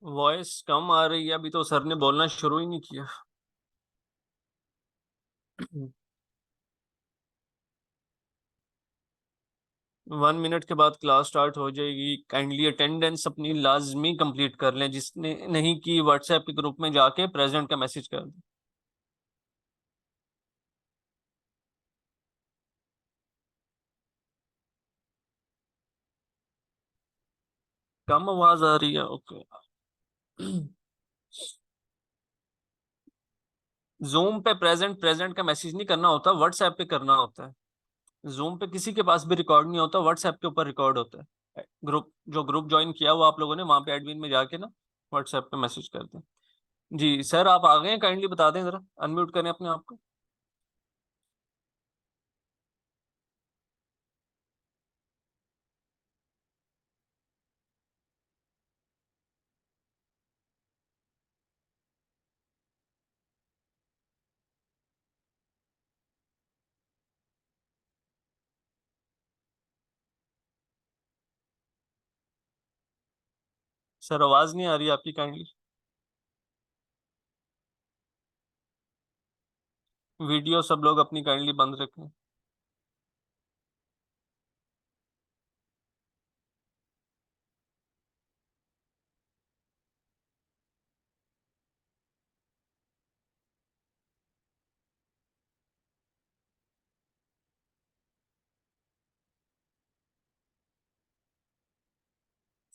Voice कम आ रही है। अभी तो सर ने बोलना शुरू ही नहीं किया। 1 मिनट के बाद क्लास स्टार्ट हो जाएगी। काइंडली अटेंडेंस अपनी लाजमी कंप्लीट कर लें। जिसने नहीं की व्हाट्सएप के ग्रुप में जाके प्रेजेंट का मैसेज कर दें। कम आवाज आ रही है, ओके। जूम पे प्रेजेंट प्रेजेंट का मैसेज नहीं करना होता, व्हाट्सएप पे करना होता है। जूम पे किसी के पास भी रिकॉर्ड नहीं होता, व्हाट्सएप के ऊपर रिकॉर्ड होता है। ग्रुप ज्वाइन किया हुआ आप लोगों ने, वहां पे एडमिन में जाके ना व्हाट्सएप पे मैसेज कर दें। जी सर, आप आ गए हैं? काइंडली बता दें, जरा अनम्यूट करें अपने आप को। सर आवाज नहीं आ रही आपकी, काइंडली। वीडियो सब लोग अपनी काइंडली बंद रखें।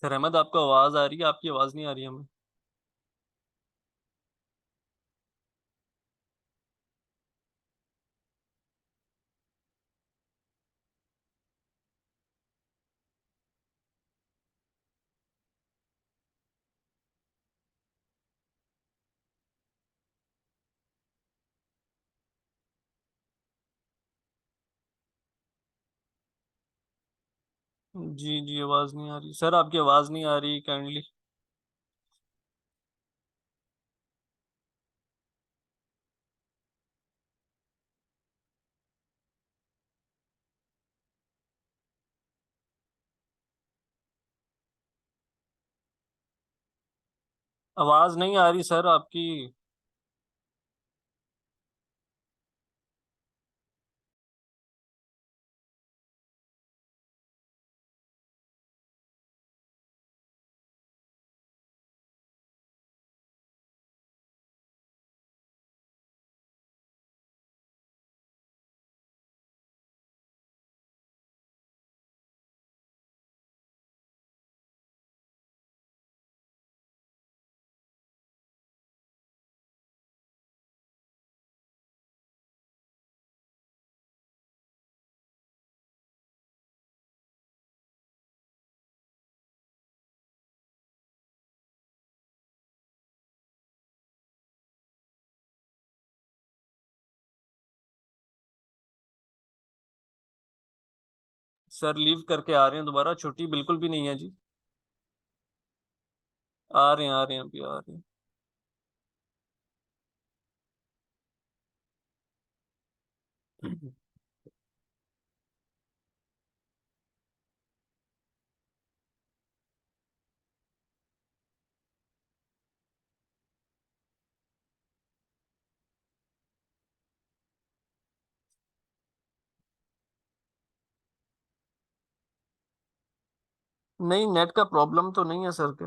सर अहमद, आपको आवाज आ रही है? आपकी आवाज नहीं आ रही हमें। जी जी, आवाज नहीं आ रही सर, आपकी आवाज नहीं आ रही काइंडली। आवाज नहीं आ रही सर आपकी। सर लीव करके आ रहे हैं दोबारा, छुट्टी बिल्कुल भी नहीं है जी। आ रहे हैं, आ रहे हैं, अभी आ रहे हैं। नहीं, नेट का प्रॉब्लम तो नहीं है सर के।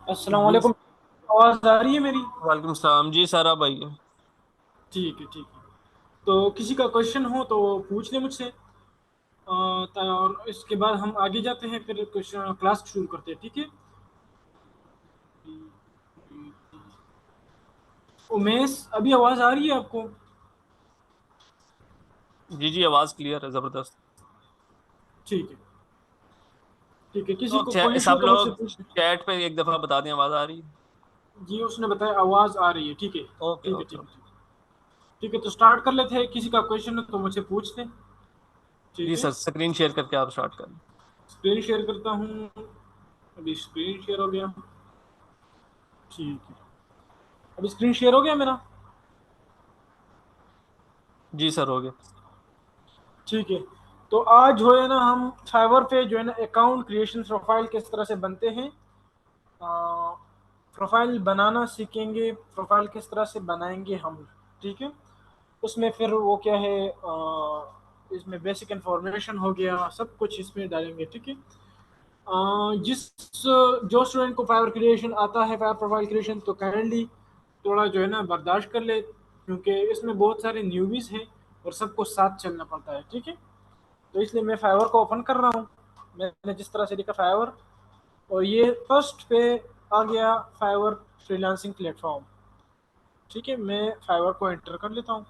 अस्सलाम जी। वालेकुम। आवाज़ आ रही है मेरी? वालेकुम सलाम जी, सारा भाई है। ठीक है, ठीक है। तो किसी का क्वेश्चन हो तो पूछ ले मुझसे। और इसके बाद हम आगे जाते हैं, फिर क्वेश्चन क्लास शुरू करते हैं, ठीक है? उमेश, अभी आवाज़ आ रही है आपको? जी जी, आवाज क्लियर है, जबरदस्त। ठीक है। ठीक है, किसी तो को कोई इशू सब हो तो मुझसे लोग पूछ। चैट पे एक दफा बता दें आवाज आ रही है। जी उसने बताया आवाज आ रही है, ठीक है ओके ठीक है ओके ठीक है ओके। ठीक है। ठीक है, तो स्टार्ट कर लेते हैं, किसी का क्वेश्चन है तो मुझसे पूछ लें। जी ठीक है, सर, स्क्रीन शेयर करके आप स्टार्ट करें। स्क्रीन शेयर करता हूँ। अभी स्क्रीन शेयर हो गया। ठीक है, अभी स्क्रीन शेयर हो गया मेरा। जी सर, हो गया। ठीक है, तो आज जो है ना हम फाइवर पे जो है ना अकाउंट क्रिएशन प्रोफाइल किस तरह से बनते हैं, प्रोफाइल बनाना सीखेंगे, प्रोफाइल किस तरह से बनाएंगे हम। ठीक है, उसमें फिर वो क्या है, इसमें बेसिक इंफॉर्मेशन हो गया, सब कुछ इसमें डालेंगे। ठीक है, जिस जो स्टूडेंट को फाइवर क्रिएशन आता है, फाइवर प्रोफाइल क्रिएशन, तो काइंडली थोड़ा जो है ना बर्दाश्त कर ले, क्योंकि इसमें बहुत सारे न्यूबीज हैं और सबको साथ चलना पड़ता है। ठीक है, तो इसलिए मैं फाइवर को ओपन कर रहा हूँ। मैंने जिस तरह से लिखा फाइवर, और ये फर्स्ट पे आ गया फाइवर फ्रीलांसिंग प्लेटफॉर्म। ठीक है, मैं फाइवर को एंटर कर लेता हूँ।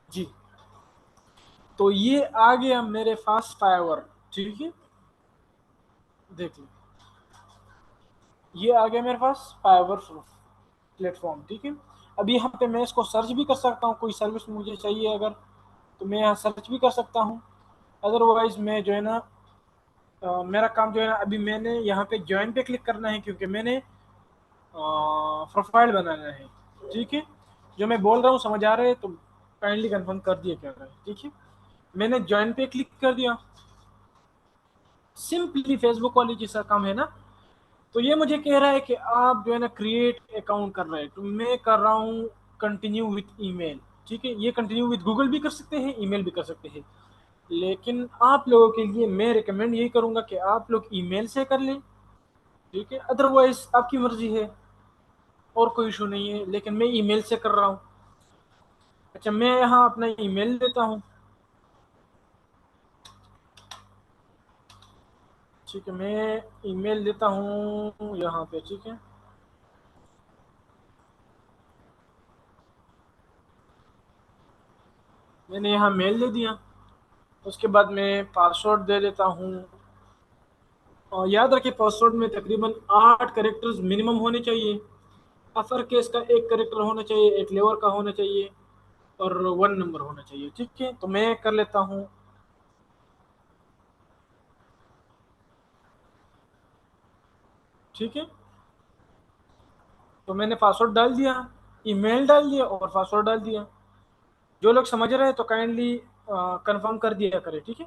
जी, तो ये आ गया मेरे पास फाइवर। ठीक है, देख लो, ये आ गया मेरे पास फाइवर प्लेटफॉर्म। ठीक है, अब यहाँ पे मैं इसको सर्च भी कर सकता हूँ, कोई सर्विस मुझे चाहिए अगर, तो मैं यहाँ सर्च भी कर सकता हूँ। अदरवाइज मैं जो है ना, मेरा काम जो है ना, अभी मैंने यहाँ पे ज्वाइन पे क्लिक करना है, क्योंकि मैंने प्रोफाइल बनाना है। ठीक है, जो मैं बोल रहा हूँ समझ आ रहा है तो काइंडली कंफर्म कर दिया क्या रहा है। ठीक है, मैंने ज्वाइन पे क्लिक कर दिया। सिंपली फेसबुक वाली जैसा काम है ना, तो ये मुझे कह रहा है कि आप जो है ना क्रिएट अकाउंट कर रहे हैं, तो मैं कर रहा हूँ कंटिन्यू विथ ईमेल। ठीक है, ये कंटिन्यू विथ गूगल भी कर सकते हैं, ईमेल भी कर सकते हैं, लेकिन आप लोगों के लिए मैं रिकमेंड यही करूंगा कि आप लोग ईमेल से कर लें। ठीक है, अदरवाइज आपकी मर्जी है, और कोई इशू नहीं है, लेकिन मैं ईमेल से कर रहा हूँ। अच्छा, मैं यहाँ अपना ईमेल देता हूँ। ठीक है, मैं ईमेल देता हूँ यहाँ पे। ठीक है, मैंने यहाँ मेल दे दिया। उसके बाद मैं पासवर्ड दे देता हूँ। और याद रखिए, पासवर्ड में तकरीबन 8 कैरेक्टर्स मिनिमम होने चाहिए। अपर केस का एक कैरेक्टर होना चाहिए, एक लेवर का होना चाहिए, और 1 नंबर होना चाहिए। ठीक है, तो मैं कर लेता हूँ। ठीक है, तो मैंने पासवर्ड डाल दिया, ईमेल डाल दिया और पासवर्ड डाल दिया। जो लोग समझ रहे हैं तो काइंडली कंफर्म कर दिया करें। ठीक है,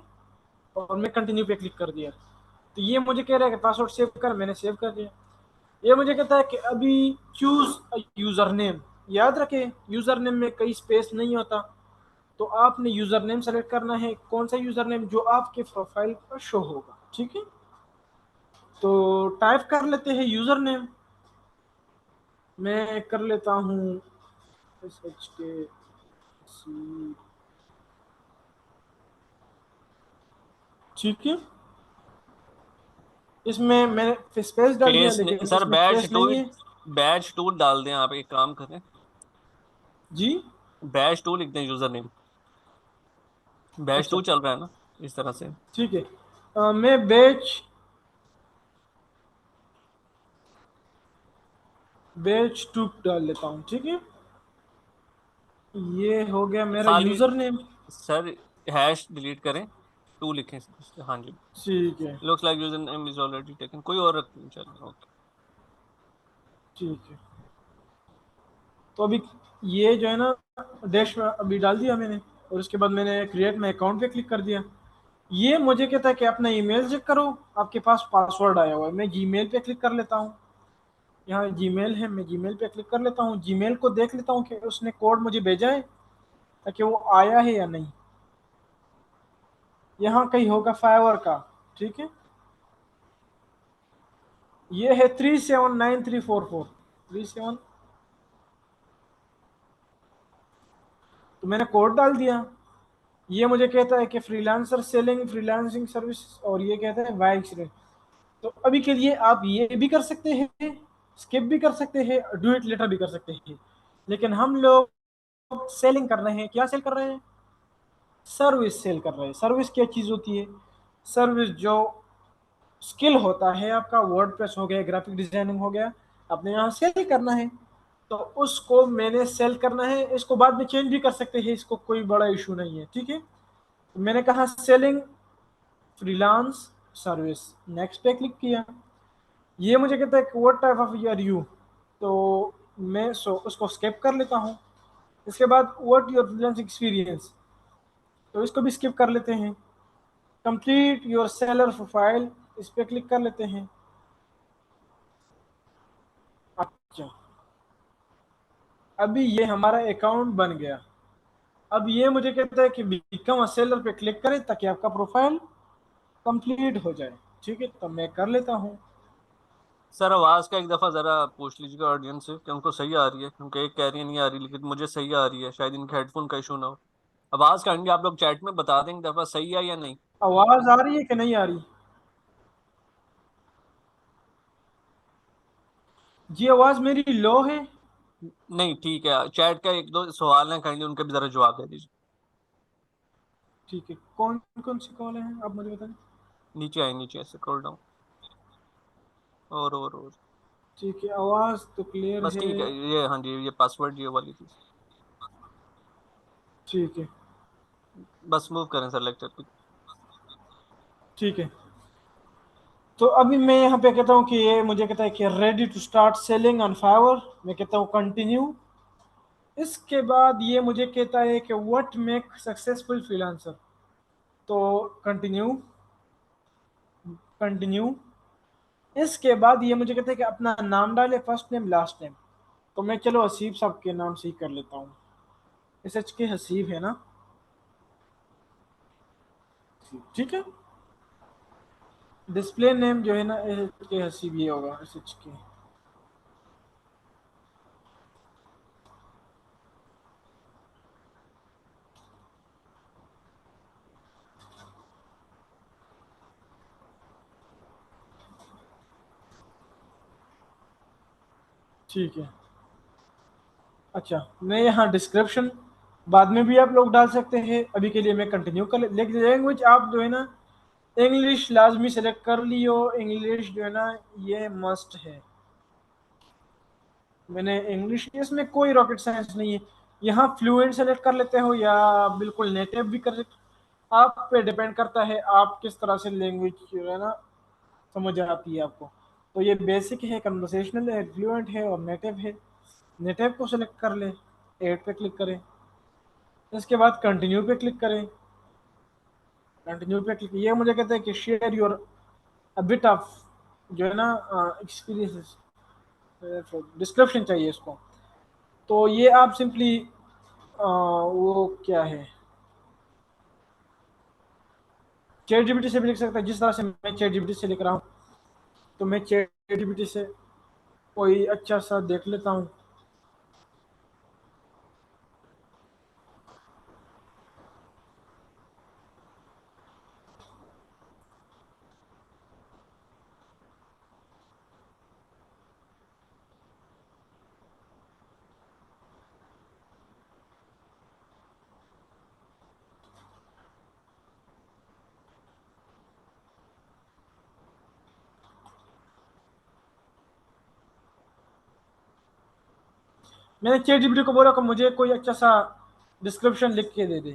और मैं कंटिन्यू पे क्लिक कर दिया। तो ये मुझे कह रहा है कि पासवर्ड सेव कर, मैंने सेव कर दिया। ये मुझे कहता है कि अभी चूज यूजर नेम। याद रखें, यूजर नेम में कई स्पेस नहीं होता, तो आपने यूजर नेम सेलेक्ट करना है, कौन सा यूजर नेम जो आपके प्रोफाइल पर शो होगा। ठीक है, तो टाइप कर लेते हैं यूजर नेम। मैं कर लेता हूँ SHKC। ठीक है, इसमें मैंने स्पेस डाल दिया, पेस्ट लेकिन सर, इसमें बैच स्पेस टू, नहीं है। बैच टू डाल दें, आप एक काम करें, जी, बैच टू लिख दें यूजर नेम। बैच अच्छा टू चल रहा है ना इस तरह से। ठीक है, मैं बेच टू डाल लेता हूँ। ठीक है, ये हो गया मेरा खाली user name. Sir hash delete करें, टू लिखें। हाँ जी। ठीक है looks like user name is already taken, कोई और रख चलेगा। ओके। ठीक है, तो अभी ये जो है ना डैश में अभी डाल दिया मैंने, और उसके बाद मैंने क्रिएट माई अकाउंट पे क्लिक कर दिया। ये मुझे कहता है कि अपना ईमेल चेक करो, आपके पास पासवर्ड आया हुआ है। मैं जीमेल पे क्लिक कर लेता हूँ। यहाँ जीमेल है, मैं जीमेल पे क्लिक कर लेता हूँ। जीमेल को देख लेता हूँ कि उसने कोड मुझे भेजा है, ताकि वो आया है या नहीं। यहाँ कहीं होगा फाइवर का। ठीक है, ये है 379344 37। तो मैंने कोड डाल दिया। ये मुझे कहता है कि फ्रीलांसर सेलिंग फ्रीलांसिंग सर्विस, और ये कहता है वाई एक्सीडेंट। तो अभी के लिए आप ये भी कर सकते हैं, स्किप भी कर सकते हैं, डू इट लेटर भी कर सकते हैं, लेकिन हम लोग सेलिंग कर रहे हैं। क्या सेल कर रहे हैं? सर्विस सेल कर रहे हैं। सर्विस क्या चीज़ होती है? सर्विस जो स्किल होता है आपका, वर्डप्रेस हो गया, ग्राफिक डिजाइनिंग हो गया, अपने यहाँ सेल करना है, तो उसको मैंने सेल करना है। इसको बाद में चेंज भी कर सकते हैं, इसको कोई बड़ा इशू नहीं है, ठीक है। तो मैंने कहा सेलिंग फ्रीलांस सर्विस, नेक्स्ट पे क्लिक किया। ये मुझे कहता है कि what type of year you, तो मैं उसको स्किप कर लेता हूँ। इसके बाद व्हाट योर फ्रीलांस एक्सपीरियंस, तो इसको भी स्किप कर लेते हैं। कंप्लीट योर सेलर प्रोफाइल, इस पे क्लिक कर लेते हैं। अच्छा, अभी ये हमारा अकाउंट बन गया। अब ये मुझे कहता है कि बिकम अ सेलर पे क्लिक करें ताकि आपका प्रोफाइल कंप्लीट हो जाए, ठीक है, तो मैं कर लेता हूँ। सर आवाज का एक दफा जरा पूछ लीजिएगा ऑडियंस से कि उनको सही आ रही है, क्योंकि एक कह रही है नहीं आ रही, लेकिन मुझे सही आ रही है, शायद इनके हेडफोन का इशू ना हो। आवाज काइंडली आप लोग चैट में बता दें एक दफा सही है या नहीं। आवाज आ रही है कि नहीं आ रही? जी आवाज मेरी लो है? नहीं ठीक है, चैट का एक दो सवाल हैं, काइंडली उनके भी जरा जवाब दे दीजिए। ठीक है, कौन कौन सी कॉल है आप मुझे बताएं। नीचे आए, नीचे स्क्रॉल डाउन। और ठीक है, आवाज तो क्लियर बस है। ठीक है, ये हाँ जी, ये पासवर्ड ये वाली चीज। ठीक है। बस मूव करें सर लेक्चर की। ठीक है, तो अभी मैं यहाँ पे कहता हूँ कि ये मुझे कहता है कि ready to start selling on Fiverr, मैं कहता हूँ कंटिन्यू। इसके बाद ये मुझे कहता है कि व्हाट मेक सक्सेसफुल फ्रीलांसर, तो कंटिन्यू, कंटिन्यू। इसके बाद ये मुझे कहते हैं कि अपना नाम डाले, फर्स्ट नेम लास्ट नेम, तो मैं चलो हसीब साहब के नाम से ही कर लेता हूँ। एस एच के हसीब है ना? ठीक है। डिस्प्ले नेम जो है ना एस एच के हसीब ये होगा, एस एच के। ठीक है। अच्छा, मैं यहाँ डिस्क्रिप्शन बाद में भी आप लोग डाल सकते हैं, अभी के लिए मैं कंटिन्यू कर लेकिन लैंग्वेज आप जो है ना इंग्लिश लाजमी सेलेक्ट कर लियो। इंग्लिश जो है ना ये मस्ट है। मैंने इंग्लिश, इसमें कोई रॉकेट साइंस नहीं है। यहाँ फ्लुएंट सेलेक्ट कर लेते हो या बिल्कुल नेटिव भी कर सकते, आप पे डिपेंड करता है आप किस तरह से लैंग्वेज जो है ना समझ आती है आपको। तो ये बेसिक है, कन्वर्सेशनल है, फ्लुएंट है और नेटिव है। नेटिव को सेलेक्ट कर लें, एड पे क्लिक करें। इसके बाद कंटिन्यू पे क्लिक करें। कंटिन्यू पे क्लिक, ये मुझे कहते हैं कि share your a bit of जो है ना एक्सपीरियंस, डिस्क्रिप्शन चाहिए इसको। तो ये आप सिंपली वो क्या है, चैट जीपीटी से भी लिख सकता है, जिस तरह से मैं चैट जीपीटी से लिख रहा हूँ। तो मैं चैट जीपीटी से कोई अच्छा सा देख लेता हूँ। मैंने चैट जीपीटी को बोला कि मुझे कोई अच्छा सा डिस्क्रिप्शन लिख के दे दे,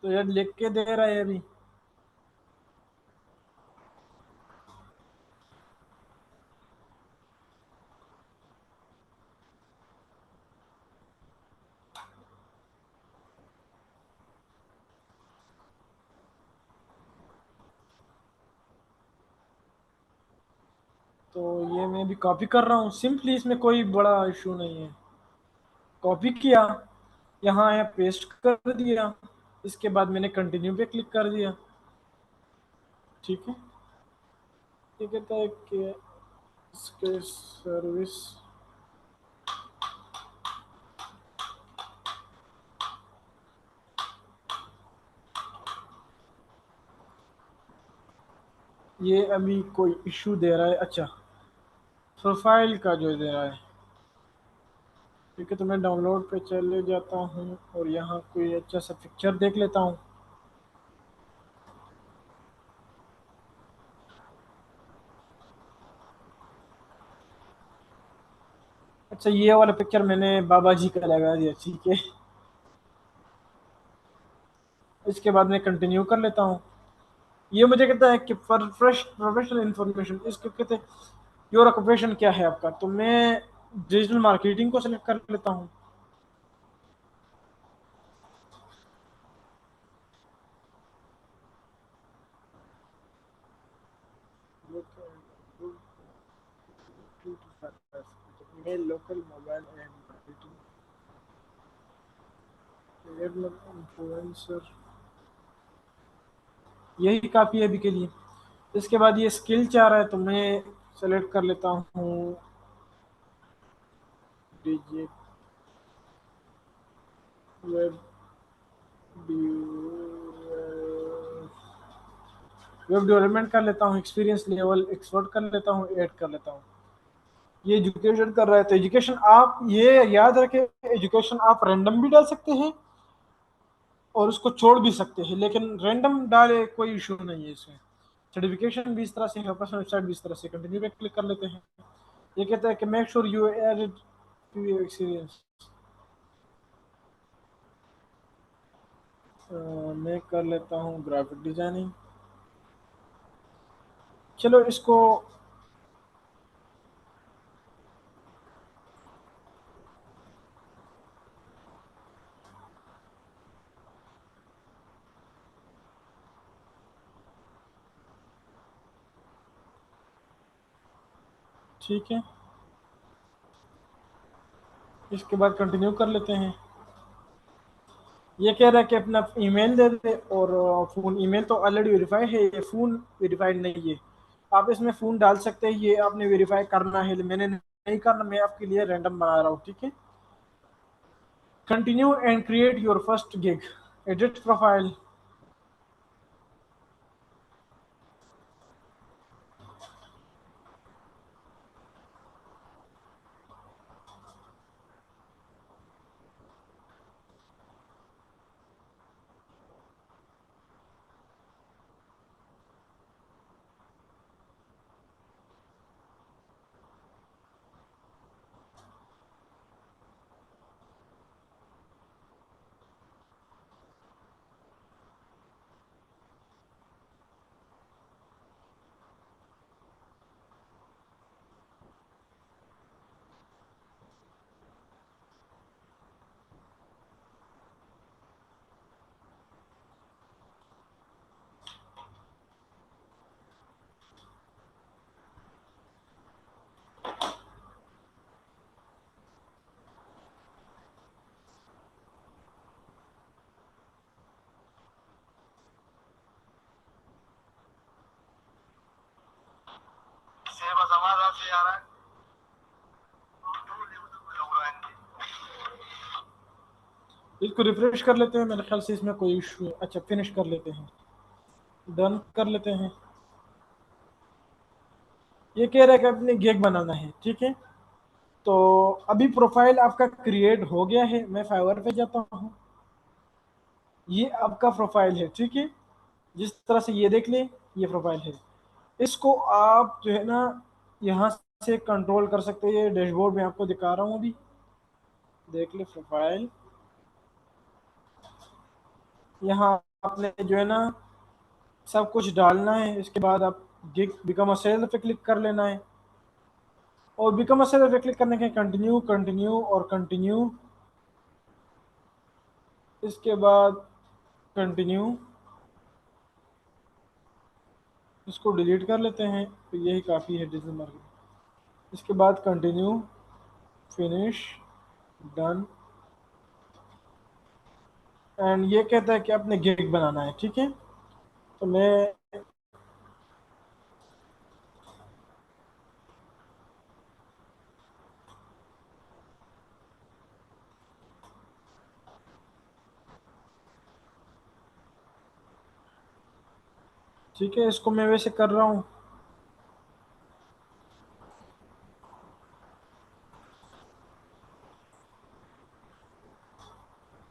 तो यार लिख के दे रहा है अभी। तो ये मैं भी कॉपी कर रहा हूँ सिंपली, इसमें कोई बड़ा इशू नहीं है। कॉपी किया, यहाँ है पेस्ट कर दिया। इसके बाद मैंने कंटिन्यू पे क्लिक कर दिया। ठीक है, ये कहता है कि इसके सर्विस, ये अभी कोई इशू दे रहा है। अच्छा, प्रोफाइल का जो दे रहा है, ठीक है, तो मैं डाउनलोड पे चले जाता हूँ और यहाँ कोई अच्छा सा पिक्चर देख लेता हूँ। अच्छा, ये वाला पिक्चर मैंने बाबा जी का लगा दिया, ठीक है। इसके बाद मैं कंटिन्यू कर लेता हूँ। ये मुझे कहता है कि फॉर फ्रेश प्रोफेशनल इंफॉर्मेशन, इसके कहते हैं योर ऑक्यूपेशन क्या है आपका, तो मैं डिजिटल मार्केटिंग को सेलेक्ट कर लेता हूँ। Local mobile and marketing influencer, यही काफ़ी है अभी के लिए। इसके बाद ये स्किल चाह रहा है, तो मैं सेलेक्ट कर लेता हूँ डिजिट वेब वेब डेवलपमेंट कर लेता हूँ, एक्सपीरियंस लेवल एक्सपर्ट कर लेता हूँ, ऐड कर लेता हूँ। ये एजुकेशन कर रहा है, तो एजुकेशन आप ये याद रखें, एजुकेशन आप रैंडम भी डाल सकते हैं और उसको छोड़ भी सकते हैं, लेकिन रैंडम डाले कोई इशू नहीं है इसमें। सर्टिफिकेशन भी इस तरह से है, पर्सनल वेबसाइट भी इस तरह से। कंटिन्यू पे क्लिक कर लेते हैं। ये कहता है कि make sure you add to your experience, मैं कर लेता हूँ ग्राफिक डिजाइनिंग। चलो इसको, ठीक है, इसके बाद कंटिन्यू कर लेते हैं। ये कह रहा है कि अपना ईमेल दे दे, और फ़ोन, ईमेल तो ऑलरेडी वेरीफाई है, ये फ़ोन वेरीफाइड नहीं है। आप इसमें फ़ोन डाल सकते हैं, ये आपने वेरीफाई करना है, मैंने नहीं करना, मैं आपके लिए रैंडम बना रहा हूँ, ठीक है। Continue and create your first gig, edit profile. इसको रिफ्रेश कर लेते हैं, मेरे ख्याल से इसमें कोई इशू है। अच्छा, फिनिश कर लेते हैं, डन कर लेते हैं। ये कह रहा है कि अपने गिग बनाना है, ठीक है। तो अभी प्रोफाइल आपका क्रिएट हो गया है, मैं फाइवर पे जाता हूँ। ये आपका प्रोफाइल है, ठीक है, जिस तरह से ये देख लें, ये प्रोफाइल है। इसको आप जो है ना यहाँ से कंट्रोल कर सकते हैं, ये डैशबोर्ड में आपको दिखा रहा हूँ अभी, देख ले प्रोफाइल। यहाँ आपने जो है ना सब कुछ डालना है। इसके बाद आप गिग बिकम अ सेलर पे क्लिक कर लेना है, और बिकम अ सेलर पे क्लिक करने के कंटिन्यू कंटिन्यू और कंटिन्यू। इसके बाद कंटिन्यू, इसको डिलीट कर लेते हैं, तो यही काफ़ी है डिजिटल मार्केटिंग। इसके बाद कंटिन्यू, फिनिश, डन। एंड ये कहता है कि आपने गिग बनाना है, ठीक है। तो मैं, ठीक है, इसको मैं वैसे कर रहा हूँ।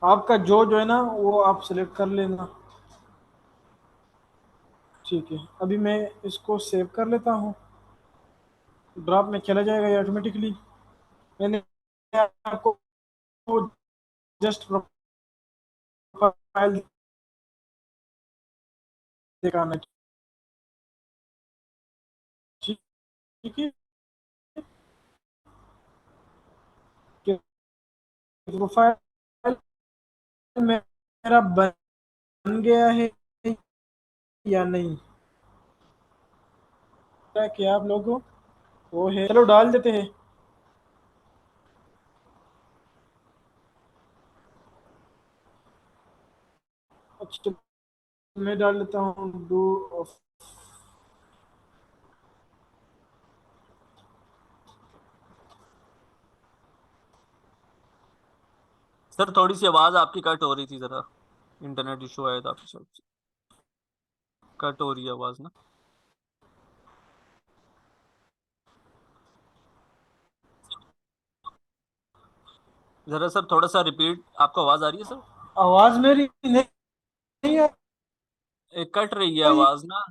आपका जो है ना वो आप सिलेक्ट कर लेना, ठीक है। अभी मैं इसको सेव कर लेता हूँ, ड्रॉप में चला जाएगा ये ऑटोमेटिकली। मैंने आपको जस्ट प्रोफाइल दिखाना, ठीक है, कि प्रोफाइल मेरा बन गया है या नहीं। क्या किया आप लोगों, वो है, चलो डाल देते हैं। अच्छा, मैं डाल देता हूँ डू ऑफ। सर थोड़ी सी आवाज आपकी कट हो रही थी, जरा इंटरनेट इशू आया था आपकी साइड से, कट हो रही है आवाज ना। जरा सर थोड़ा सा रिपीट, आपको आवाज आ रही है सर? आवाज मेरी नहीं आ एक कट रही है रही? आवाज ना,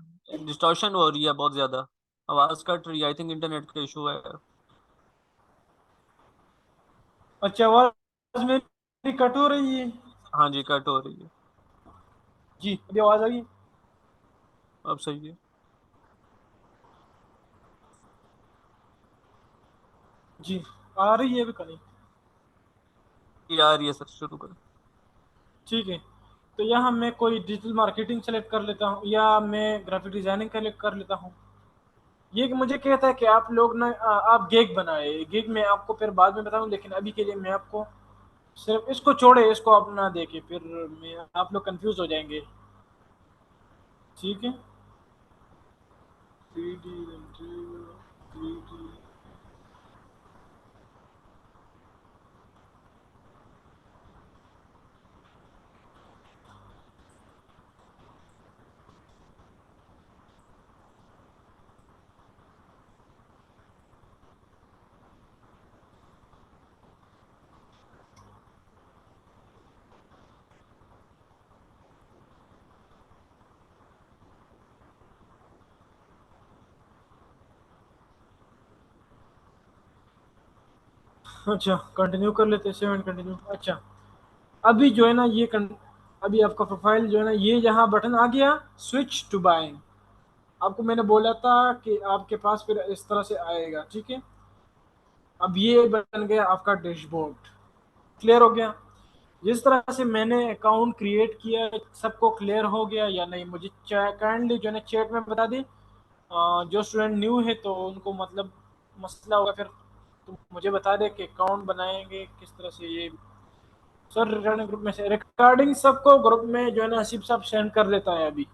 डिस्टॉर्शन हो रही है बहुत ज्यादा, आवाज कट रही है, आई थिंक इंटरनेट का इशू है। अच्छा, आवाज मेरी कट हो रही है? हाँ जी, कट हो रही है। जी, अभी आवाज आ गई? अब सही है। जी, आ रही है अभी कहीं? ये आ रही है सर, शुरू करें। ठीक है, तो यहाँ मैं कोई डिजिटल मार्केटिंग सेलेक्ट कर लेता हूँ या मैं ग्राफिक डिजाइनिंग सेलेक्ट कर लेता हूँ। ये मुझे कहता है कि आप लोग ना आप गिग बनाए, गिग मैं आपको फिर बाद में बताऊँ, लेकिन अभी के लिए मैं आपको सिर्फ इसको छोड़े, इसको आप ना देखे, फिर मैं आप लोग कंफ्यूज हो जाएंगे। ठीक है, 3D, 3D। अच्छा, कंटिन्यू कर लेते हैं, 7 कंटिन्यू। अच्छा, अभी जो है ना अभी आपका प्रोफाइल जो है ना, ये यहाँ बटन आ गया, स्विच टू बाइंग। आपको मैंने बोला था कि आपके पास फिर इस तरह से आएगा, ठीक है। अब ये बन गया आपका डैशबोर्ड, क्लियर हो गया। जिस तरह से मैंने अकाउंट क्रिएट किया, सबको क्लियर हो गया या नहीं, मुझे काइंडली जो है ना चैट में बता दें। जो स्टूडेंट न्यू है तो उनको मतलब मसला होगा, फिर तो मुझे बता दे कि अकाउंट बनाएंगे किस तरह से। ये सर रिकॉर्डिंग ग्रुप में से रिकॉर्डिंग सबको ग्रुप में जो है ना हसीब साहब सेंड कर देता है अभी।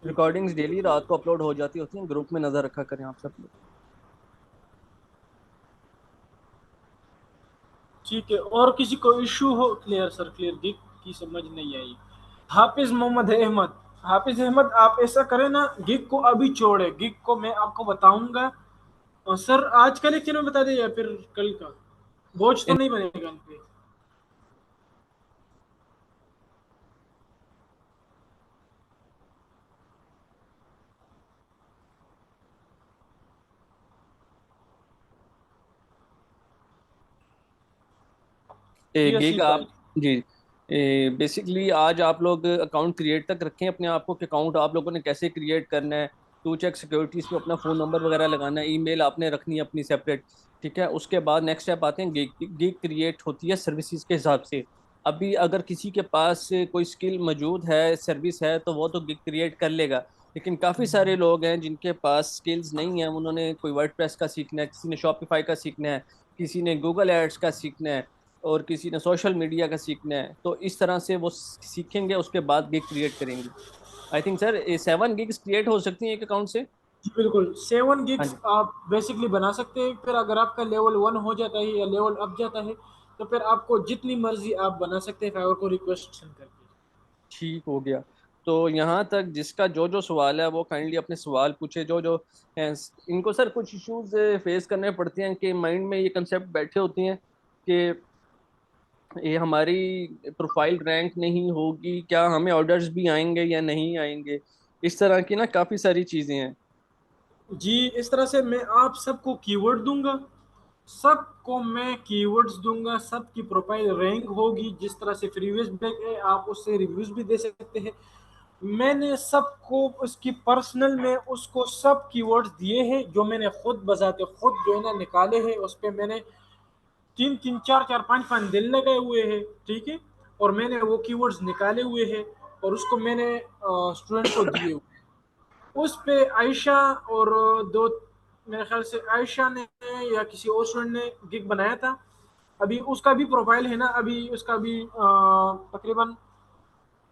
रिकॉर्डिंग्स डेली रात को अपलोड हो जाती होती हैं, ग्रुप में नजर रखा करें आप सब लोग। ठीक है, और किसी को इशू हो? क्लियर सर, क्लियर, गिग की समझ नहीं आई। हाफिज मोहम्मद अहमद, हाफिज अहमद आप ऐसा करें ना, गिग को अभी छोड़े, गिग को मैं आपको बताऊंगा। और सर आज का लेक्चर में बता दें या फिर कल का? बोझ तो नहीं बनेगा इन पे? जी गिग हसीब भाई। आप, जी, बेसिकली आज आप लोग अकाउंट क्रिएट तक रखें अपने आप को, कि अकाउंट आप लोगों ने कैसे क्रिएट करना है। टू चेक सिक्योरिटीज पे अपना फ़ोन नंबर वगैरह लगाना है, ईमेल आपने रखनी है अपनी सेपरेट। ठीक है, उसके बाद नेक्स्ट स्टेप आते हैं, गिग गिग क्रिएट होती है सर्विसेज के हिसाब से। अभी अगर किसी के पास कोई स्किल मौजूद है, सर्विस है, तो वो तो गिग क्रिएट कर लेगा। लेकिन काफ़ी सारे लोग हैं जिनके पास स्किल्स नहीं है, उन्होंने कोई वर्डप्रेस का सीखना है, किसी ने शॉपिफाई का सीखना है, किसी ने गूगल एड्स का सीखना है, और किसी ने सोशल मीडिया का सीखना है। तो इस तरह से वो सीखेंगे, उसके बाद गिग क्रिएट करेंगे। I think sir 7 gigs create हो सकती हैं एक अकाउंट से। जी बिल्कुल, 7 गिग्स हाँ आप बेसिकली बना सकते हैं। फिर अगर आपका लेवल 1 हो जाता है या लेवल अप जाता है, तो फिर आपको जितनी मर्जी आप बना सकते हैं फाइवर को रिक्वेस्ट सेंड करके। ठीक हो गया। तो यहाँ तक जिसका जो जो सवाल है वो काइंडली अपने सवाल पूछे, जो जो हैं। इनको सर कुछ इश्यूज फेस करने पड़ते हैं, कि माइंड में ये कंसेप्ट बैठे होती हैं कि ये हमारी प्रोफाइल रैंक नहीं होगी, क्या हमें ऑर्डर्स भी आएंगे या नहीं आएंगे। इस तरह की ना काफ़ी सारी चीज़ें हैं। जी, इस तरह से मैं आप सबको कीवर्ड दूंगा, सबको मैं कीवर्ड्स दूंगा, सबकी प्रोफाइल रैंक होगी, जिस तरह से प्रीवियस बैग है आप उससे रिव्यूज भी दे सकते हैं। मैंने सबको उसकी पर्सनल में उसको सब कीवर्ड्स दिए हैं जो मैंने खुद बजाते खुद जो है ना निकाले हैं। उस पर मैंने तीन तीन चार चार पांच पांच दिन लगाए हुए हैं, ठीक है। और मैंने वो कीवर्ड्स निकाले हुए हैं और उसको मैंने स्टूडेंट को दिए हुए हैं। उस पे आयशा और दो, मेरे ख्याल से आयशा ने या किसी और स्टूडेंट ने गिग बनाया था। अभी उसका भी प्रोफाइल है ना, अभी उसका भी तकरीबन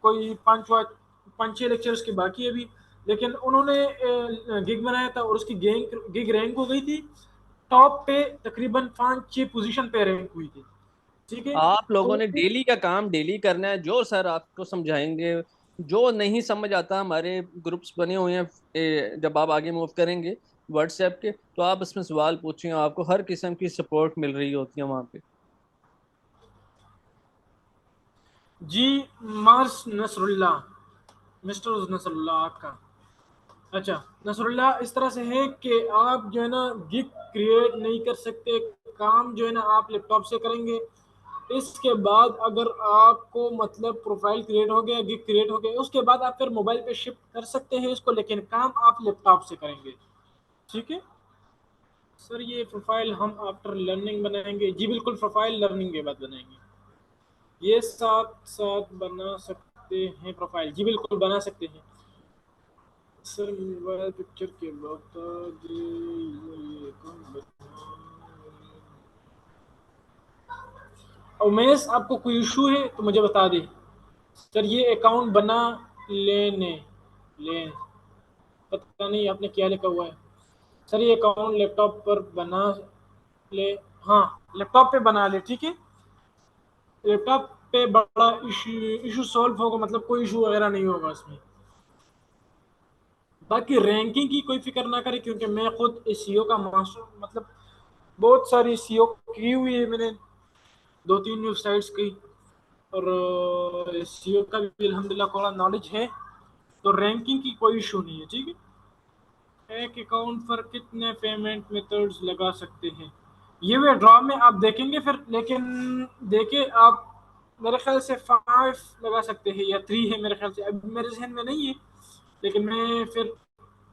कोई पाँच छः लेक्चर्स के बाकी है अभी। लेकिन उन्होंने गिग बनाया था और उसकी गिग रैंक हो गई थी टॉप पे, तकरीबन पाँच छः पोजीशन पे रैंक हुई थी, ठीक है। आप लोगों तो ने डेली का काम डेली करना है, जो सर आपको समझाएंगे। जो नहीं समझ आता, हमारे ग्रुप्स बने हुए हैं, जब आप आगे मूव करेंगे व्हाट्सएप के, तो आप इसमें सवाल पूछें, आपको हर किस्म की सपोर्ट मिल रही होती है वहाँ पे। जी, मार्स नसरुल्ला, मिस्टर नसरुल्ला आपका। अच्छा, नसरुल्ला इस तरह से है कि आप जो है ना गिग क्रिएट नहीं कर सकते, काम जो है ना आप लैपटॉप से करेंगे। इसके बाद अगर आपको मतलब प्रोफाइल क्रिएट हो गया, गिग क्रिएट हो गया, उसके बाद आप फिर मोबाइल पे शिफ्ट कर सकते हैं इसको, लेकिन काम आप लैपटॉप से करेंगे, ठीक है। सर ये प्रोफाइल हम आफ्टर लर्निंग बनाएंगे? जी बिल्कुल, प्रोफाइल लर्निंग के बाद बनाएंगे। ये साथ साथ बना सकते हैं प्रोफाइल? जी बिल्कुल बना सकते हैं सर। मोबाइल पिक्चर के बता दे, ये कौन बता। उमेश आपको कोई इशू है तो मुझे बता दे। सर ये अकाउंट बना लेने लेन, पता नहीं आपने क्या लिखा हुआ है। सर ये अकाउंट लैपटॉप पर बना ले, हाँ लैपटॉप पे बना ले, ठीक है। लैपटॉप पे बड़ा इशू इशू सॉल्व होगा, मतलब कोई इशू वगैरह नहीं होगा इसमें। बाकी रैंकिंग की कोई फिक्र ना करें, क्योंकि मैं खुद एसईओ का मास्टर, मतलब बहुत सारी एसईओ की हुई है मैंने, दो तीन वेबसाइट्स की। और एसईओ का भी अल्हम्दुलिल्लाह थोड़ा नॉलेज है। तो रैंकिंग की कोई इशू नहीं है, ठीक है। एक अकाउंट पर कितने पेमेंट मेथड्स लगा सकते हैं? ये वे ड्रॉ में आप देखेंगे फिर, लेकिन देखे आप, मेरे ख्याल से 5 लगा सकते हैं या 3 है मेरे ख्याल से, अभी मेरे जहन में नहीं है, लेकिन मैं फिर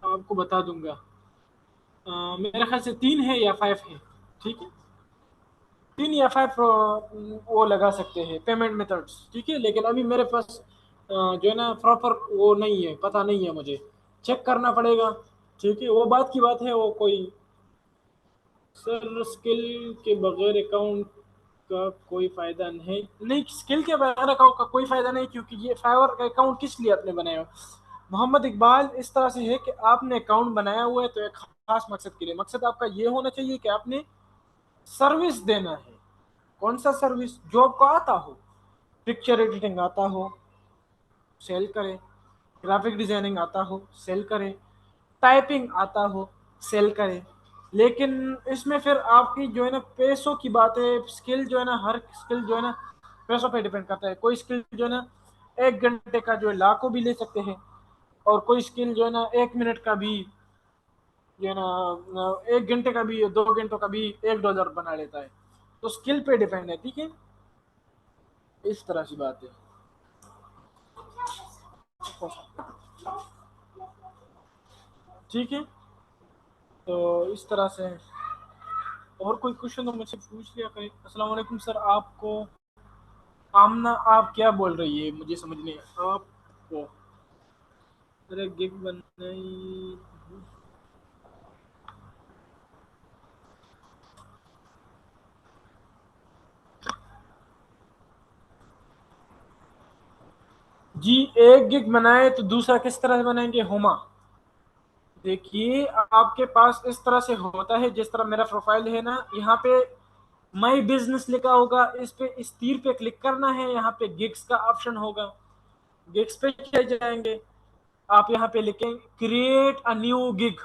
आपको बता दूंगा। मेरे ख्याल से 3 है या 5 है, ठीक है। 3 या 5 वो लगा सकते हैं पेमेंट मेथड्स, ठीक है। लेकिन अभी मेरे पास जो है ना प्रॉपर वो नहीं है, पता नहीं है, मुझे चेक करना पड़ेगा, ठीक है। वो बात की बात है, वो कोई। सर स्किल के बगैर अकाउंट का कोई फायदा नहीं? नहीं, स्किल के बगैर अकाउंट का कोई फायदा नहीं, क्योंकि ये फाइवर का अकाउंट किस लिए आपने बनाया हो? मोहम्मद इकबाल, इस तरह से है कि आपने अकाउंट बनाया हुआ है तो एक खास मकसद के लिए, मकसद आपका ये होना चाहिए कि आपने सर्विस देना है। कौन सा सर्विस? जो आपको आता हो, पिक्चर एडिटिंग आता हो, सेल करें। ग्राफिक डिजाइनिंग आता हो, सेल करें। टाइपिंग आता हो, सेल करें। लेकिन इसमें फिर आपकी जो है ना पैसों की बात है। स्किल जो है ना, हर स्किल जो है ना पैसों पे डिपेंड करता है। कोई स्किल जो है ना 1 घंटे का जो है लाखों भी ले सकते हैं, और कोई स्किल जो है ना 1 मिनट का भी जो है ना 1 घंटे का भी, 2 घंटों का भी $1 बना लेता है। तो स्किल पे डिपेंड है, ठीक है। इस तरह की बात है, ठीक है। तो इस तरह से, और कोई क्वेश्चन तो मुझसे पूछ लिया करें। अस्सलाम वालेकुम सर, आपको आमना आप क्या बोल रही है, मुझे समझ नहीं आपको। अरे गिग बनाई। जी, एक गिग बनाए तो दूसरा किस तरह से बनाएंगे हुमा? देखिए आपके पास इस तरह से होता है, जिस तरह मेरा प्रोफाइल है ना, यहाँ पे माई बिजनेस लिखा होगा, इस पे इस तीर पे क्लिक करना है, यहाँ पे गिग्स का ऑप्शन होगा, गिग्स पे चले जाएंगे। आप यहाँ पे लिखेंगे क्रिएट अ न्यू गिग,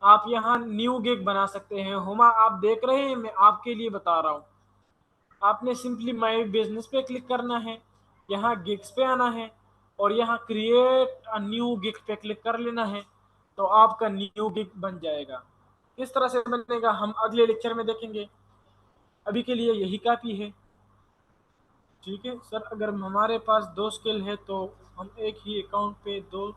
आप यहाँ न्यू गिग बना सकते हैं। हुमा आप देख रहे हैं, मैं आपके लिए बता रहा हूँ। आपने सिंपली माई बिजनेस पे क्लिक करना है, यहाँ गिग्स पे आना है, और यहाँ क्रिएट अ न्यू गिग पे क्लिक कर लेना है, तो आपका न्यू गिग बन जाएगा। किस तरह से बनेगा हम अगले लेक्चर में देखेंगे, अभी के लिए यही काफ़ी है। ठीक है सर, अगर हमारे पास 2 स्किल है तो हम एक ही अकाउंट पे दो,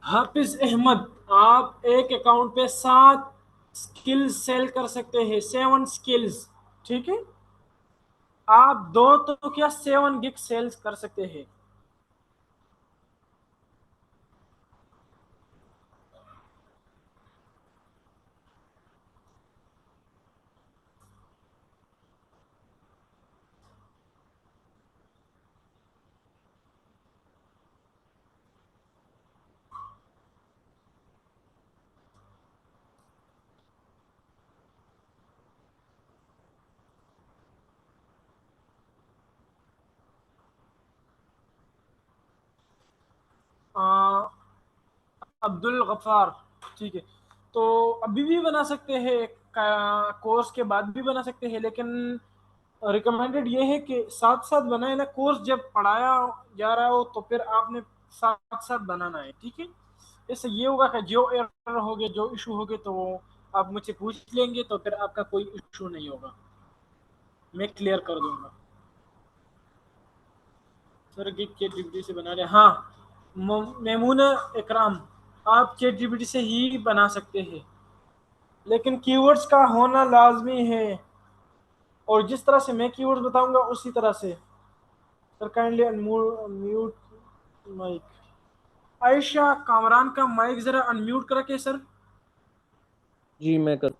हाफिज अहमद, आप एक अकाउंट पे 7 स्किल्स सेल कर सकते हैं, 7 स्किल्स। ठीक है, आप दो तो क्या 7 गिग सेल्स कर सकते हैं। आ, अब्दुल गफ्फार, ठीक है, तो अभी भी बना सकते हैं, कोर्स के बाद भी बना सकते हैं, लेकिन रिकमेंडेड ये है कि साथ साथ बनाए ना, कोर्स जब पढ़ाया जा रहा हो तो फिर आपने साथ साथ बनाना है। ठीक है, इससे ये होगा कि जो एरर हो गए, जो इशू हो गए, तो वो आप मुझसे पूछ लेंगे, तो फिर आपका कोई इशू नहीं होगा, मैं क्लियर कर दूंगा। सर गिग चैट जीपीटी से बना रहे, हाँ, मेमूना इकराम, आप चैट जीपीटी से ही बना सकते हैं, लेकिन कीवर्ड्स का होना लाजमी है, और जिस तरह से मैं कीवर्ड्स बताऊंगा उसी तरह से। Sir kindly unmute mike, Ayesha Kamran का माइक जरा अनम्यूट करके सर। जी मैं कर।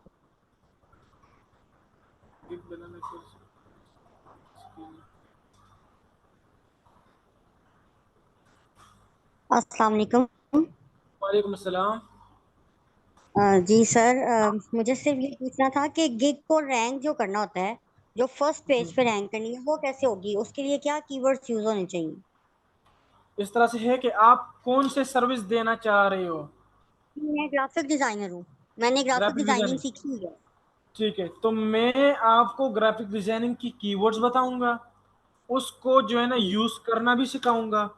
अस्सलाम वालेकुम। वालेकुम अस्सलाम। जी सर, मुझे सिर्फ ये पूछना था कि गिग को रैंक जो करना होता है, जो फर्स्ट पेज पे रैंक करनी है वो कैसे होगी, उसके लिए क्या कीवर्ड्स यूज होने चाहिए? इस तरह से है कि आप कौन से सर्विस देना चाह रहे हो। मैं ग्राफिक डिजाइनर हूँ, मैंने ग्राफिक ग्राफिक डिजाइनिंग डिजाइनिंग, सीखी हुई है। ठीक है, तो मैं आपको ग्राफिक डिजाइनिंग की कीवर्ड्स बताऊंगा, उसको जो है ना जी यूज करना भी सिखाऊंगा,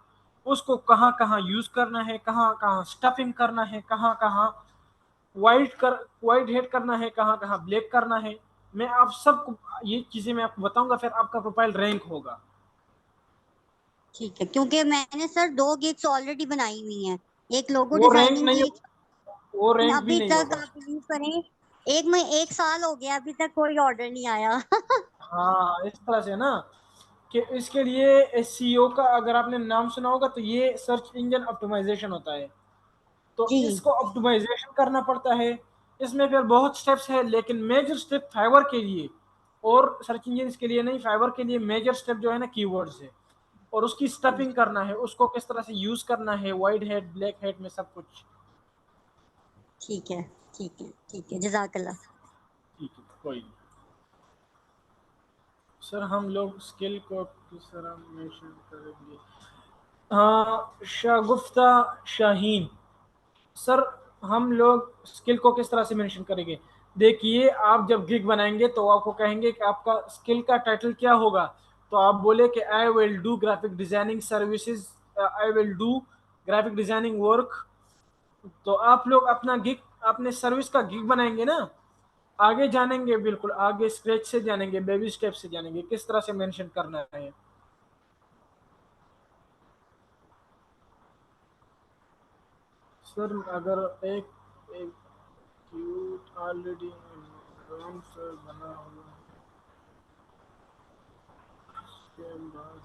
उसको कहाँ कहाँ यूज करना है, कहाँ कहाँ स्टफिंग करना है, कहाँ कहाँ वाइट हेड करना है, कहाँ कहाँ ब्लैक करना है। मैं आप सबको ये चीजें मैं आपको बताऊंगा, फिर आपका प्रोफाइल रैंक होगा। ठीक है, क्योंकि मैंने सर 2 गिग्स ऑलरेडी बनाई हुई हैं, एक लोगो वो रैंक डिजाइनिंग नहीं, की, एक वो रैंक भी अभी नहीं तक होगा। आप बिलीव करें, एक साल हो गया अभी तक कोई ऑर्डर नहीं आया। हाँ, इस तरह से ना, कि इसके लिए एसईओ का अगर आपने नाम सुना होगा, तो ये सर्च इंजन ऑप्टिमाइजेशन होता है, तो जी इसको ऑप्टिमाइजेशन करना पड़ता है। इसमें फिर बहुत स्टेप्स है, लेकिन मेजर स्टेप फाइवर के लिए और सर्च इंजन के लिए नहीं, फाइवर के लिए मेजर स्टेप जो है ना कीवर्ड्स है, और उसकी स्टफिंग करना है, उसको किस तरह से यूज करना है, वाइट हेड ब्लैक हेड में सब कुछ। ठीक है, ठीक है, ठीक है, जजाकल्ला। ठीक है, कोई नहीं। सर हम लोग स्किल को किस तरह मेंशन करेंगे। हाँ, शागुफ्ता शाहीन, सर हम लोग स्किल को किस तरह से मेंशन करेंगे। देखिए, आप जब गिग बनाएंगे तो आपको कहेंगे कि आपका स्किल का टाइटल क्या होगा, तो आप बोले कि I will do graphic designing services, I will do graphic designing work. तो आप लोग अपना गिग, अपने सर्विस का गिग बनाएंगे ना, आगे जानेंगे, बिल्कुल आगे स्क्रेच से जानेंगे, बेबी स्टेप से जानेंगे किस तरह से मेंशन करना है। सर अगर एक क्यूट ऑलरेडी सर बना हुआ है, उसके बाद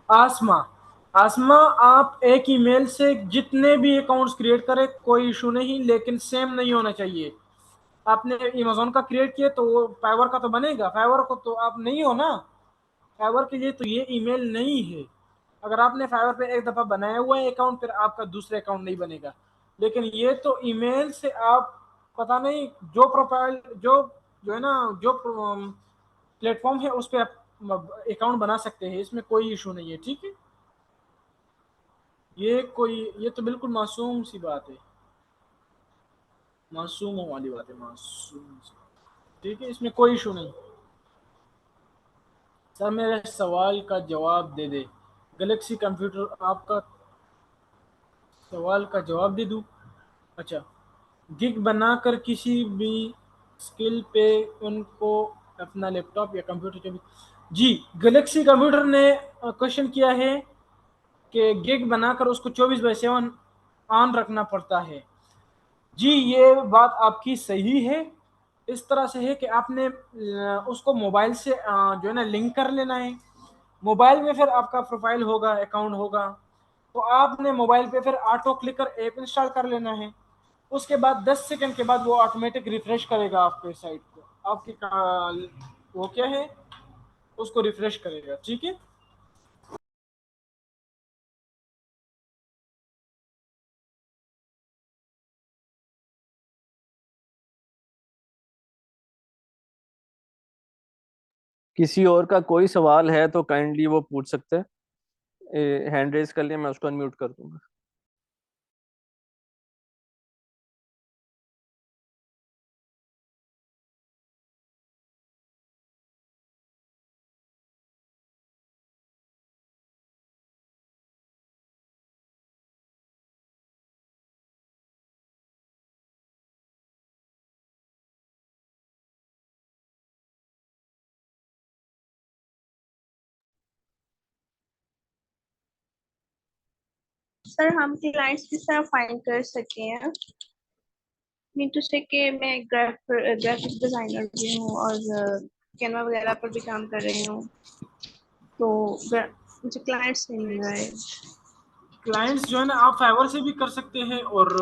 आसमा, आसमा, आप एक ईमेल से जितने भी अकाउंट्स क्रिएट करें कोई इशू नहीं, लेकिन सेम नहीं होना चाहिए। आपने अमेजोन का क्रिएट किया तो वो फाइवर का तो बनेगा, फाइवर को तो आप नहीं हो ना, फाइवर के लिए तो ये ईमेल नहीं है। अगर आपने फाइवर पे एक दफा बनाया हुआ है अकाउंट, फिर आपका दूसरा अकाउंट नहीं बनेगा, लेकिन ये तो ईमेल से आप, पता नहीं, जो प्रोफाइल जो जो है ना, जो प्लेटफॉर्म है उस पर आप अकाउंट बना सकते हैं, इसमें कोई इशू नहीं है। ठीक है, ये तो बिल्कुल मासूम सी बात है, मासूमों वाली बात है, मासूम सी। ठीक है, इसमें कोई इशू नहीं। सर मेरे सवाल का जवाब दे दे, गैलेक्सी कंप्यूटर, आपका सवाल का जवाब दे दूं। अच्छा, गिग बनाकर किसी भी स्किल पे उनको अपना लैपटॉप या कंप्यूटर के भी, जी गैलेक्सी कंप्यूटर ने क्वेश्चन किया है कि गिग बनाकर उसको 24/7 ऑन रखना पड़ता है। जी ये बात आपकी सही है। इस तरह से है कि आपने उसको मोबाइल से जो है ना लिंक कर लेना है। मोबाइल में फिर आपका प्रोफाइल होगा, अकाउंट होगा, तो आपने मोबाइल पे फिर ऑटो क्लिकर ऐप इंस्टॉल कर लेना है। उसके बाद 10 सेकंड के बाद वो ऑटोमेटिक रिफ्रेश करेगा आपके साइट को, आपकी वो क्या है, उसको रिफ्रेश करेगा। ठीक है। किसी और का कोई सवाल है तो काइंडली वो पूछ सकते हैं, हैंड रेज कर लिया, मैं उसको अनम्यूट कर दूंगा। सर हम क्लाइंट्स किस तरह फाइंड कर सकते हैं? मीन टू से कि मैं ग्राफिक डिजाइनर भी हूँ और कैनवा वगैरह पर भी काम कर रही हूँ, तो मुझे क्लाइंट्स नहीं मिल रहा है। क्लाइंट्स जो है ना आप फाइवर से भी कर सकते हैं, और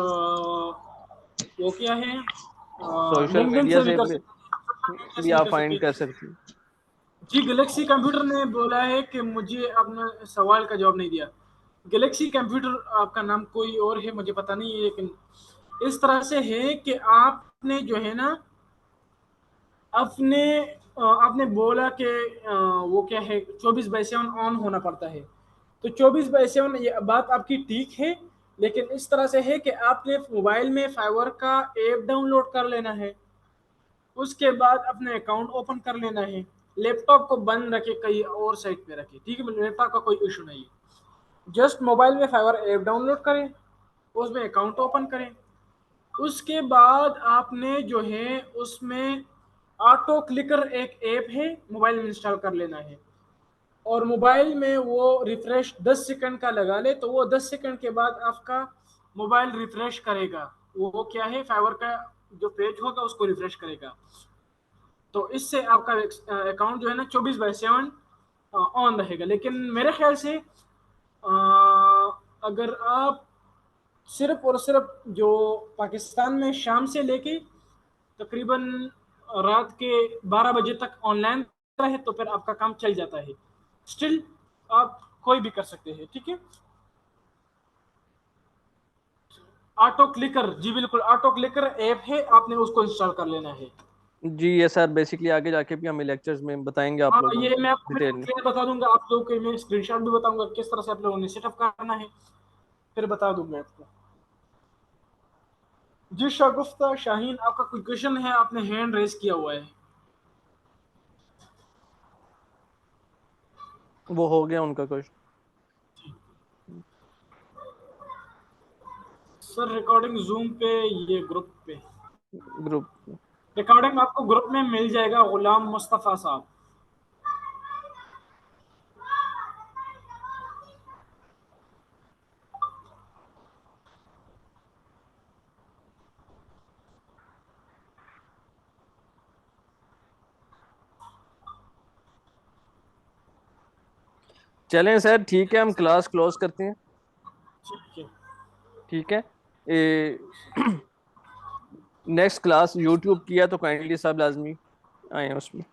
वो क्या है, सोशल लिंक्डइन मीडिया से भी से कर सकते हैं, भी से भी आप कर सकते फाइंड कर हैं। सकती हैं। जी गैलेक्सी कंप्यूटर ने बोला है कि मुझे अपना सवाल का जवाब नहीं दिया। गैलेक्सी कंप्यूटर आपका नाम कोई और है, मुझे पता नहीं है, लेकिन इस तरह से है कि आपने जो है ना अपने आपने बोला कि वो क्या है 24/7 ऑन होना पड़ता है। तो 24/7 ये बात आपकी ठीक है, लेकिन इस तरह से है कि आपने मोबाइल में फाइवर का ऐप डाउनलोड कर लेना है। उसके बाद अपने अकाउंट ओपन कर लेना है। लैपटॉप को बंद रखे, कहीं और साइट पे रखे, ठीक है, लैपटॉप का कोई इशू नहीं है। जस्ट मोबाइल में फाइवर ऐप डाउनलोड करें, उसमें अकाउंट ओपन करें। उसके बाद आपने जो है उसमें ऑटो क्लिकर एक ऐप है, मोबाइल में इंस्टॉल कर लेना है। और मोबाइल में वो रिफ्रेश 10 सेकंड का लगा ले, तो वो 10 सेकंड के बाद आपका मोबाइल रिफ्रेश करेगा। वो क्या है, फाइवर का जो पेज होगा उसको रिफ्रेश करेगा। तो इससे आपका अकाउंट जो है ना 24/7 ऑन रहेगा। लेकिन मेरे ख्याल से अगर आप सिर्फ और सिर्फ जो पाकिस्तान में शाम से लेके तकरीबन रात के 12 बजे तक ऑनलाइन रहे, तो फिर आपका काम चल जाता है। स्टिल आप कोई भी कर सकते हैं। ठीक है। ऑटो क्लिकर, जी बिल्कुल, ऑटो क्लिकर ऐप है, आपने उसको इंस्टॉल कर लेना है। जी ये सर बेसिकली आगे जाके भी हमें लेक्चर्स में बताएंगे आप हाँ लोगों ये को मैं आपको डिटेल बिल्कुल में। क्लियर बता दूंगा, आप लोगों को मैं स्क्रीनशॉट भी बताऊंगा किस तरह से आप लोगों ने सेटअप करना है, फिर बता दूंगा आपको। जी शगुफ्ता शाहीन, आपका कोई क्वेश्चन है? आपने हैंड रेज किया हुआ है। वो हो गया उनका क्वेश्चन। सर रिकॉर्डिंग जूम पे, ये ग्रुप पे ग्रुप। रिकॉर्डिंग आपको ग्रुप में मिल जाएगा, गुलाम मुस्तफ़ा साहब। चलें सर, ठीक है, हम क्लास क्लोज करते हैं। ठीक है। ठीक है। नेक्स्ट क्लास यूट्यूब किया तो काइंडली सब लाजमी आए उसमें।